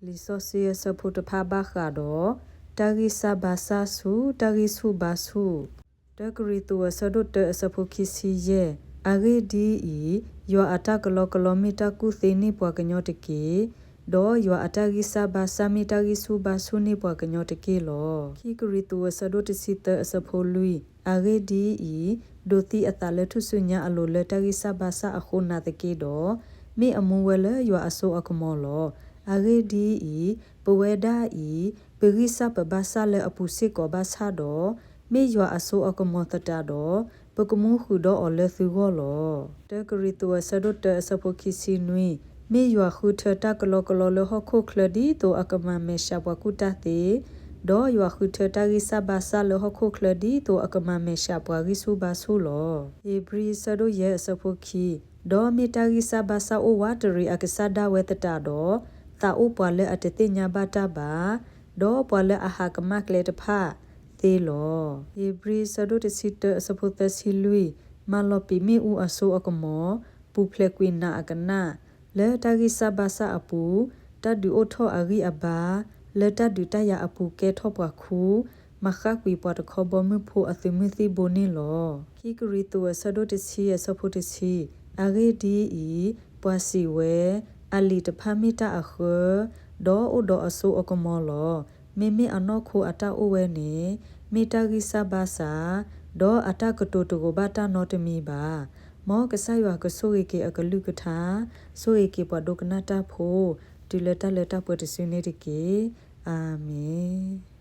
လီဆော့စီယဆဖို့တဖာဘာခါတော့တာဂီဆာဘာဆာဆူတာဂီဆူဘာဆူတဂရီတူဆဒတ်ဆဖို့ခီစီယေအဂေဒီအီယောအတာကလောမီတာကုသေနိပွားကညောတကေဒေါ်ယောအတာဂီဆာဘာဆာမီတာဂီဆူဘာဆူနိပွားကညောတကေလောခီဂရီတူဆဒတ်စီတဆဖို့လူအဂေဒီအီဒိုတီအတလက်ထုဆုညာအလိုလက်တာဂီဆာဘာဆာအခုနာတကေတော့မေအမူဝဲလယောအဆိုအကမောလောအဂေဒီအီပဝဲဒါအီပဂိဆပ်ဘာဆာလေအပူစစ်ကောဘာဆာတော့မေယောအဆိုအကမောတတာတော့ပကမှုခုတော့အလဲသူကောလောတကရီတောဆဒတ်ဆဖိုခီစီနွီမေယောခုထတာကလောလဟခုခလဒီတောအကမမေရှာဘကုတာတေဒေါ်ယောခုထတာဂိဆာဘာဆာလဟခုခလဒီတောအကမမေရှာဘဂိဆူဘာဆူလောေဘရီဆဒိုယေဆဖိုခီဒေါ်မီတာဂိဆာဘာဆာအိုဝါတရီအကဆာဒါဝဲတတာတော့တာအိုပွာလဲအတတိညာဘာတာဘာဒေါ်ပွာလဲအဟာကမကလေတဖာသေးလောေဘရီဆဒိုတစီတဆဖိုတစီလူမလော်ပီမီဦးအဆိုအကမောပူဖလက်ကွီနာအကနာလဲတာဂိဆာဘာဆာအပူတတ်ဒူအိုထောအဂီအဘာလဲတတ်ဒူတရအပူကဲထောပွားခုမခကွီပတ်ခဘမဖို့အသမီသီဘိုနီလောခီကရီတိုဆဒိုတစီဆဖိုတစီအဂေဒီအီပွာစီဝဲအလီတဖာမီတာအခဒေါ်အိုဒေါ်အဆိုအကမောလောမေအနောခိုအတာအိုဝဲနေမီတာဂီဆာဘာဆာဒေါ်အတာကတိုတိုကိုဘာတာနောတမီပါမောကဆာယွာကဆိုရီကေအကလူကထာဆိုရီကေပဒုကနာတာဖိုဒီလက်တာပွတ်တစနေတကေအာမင်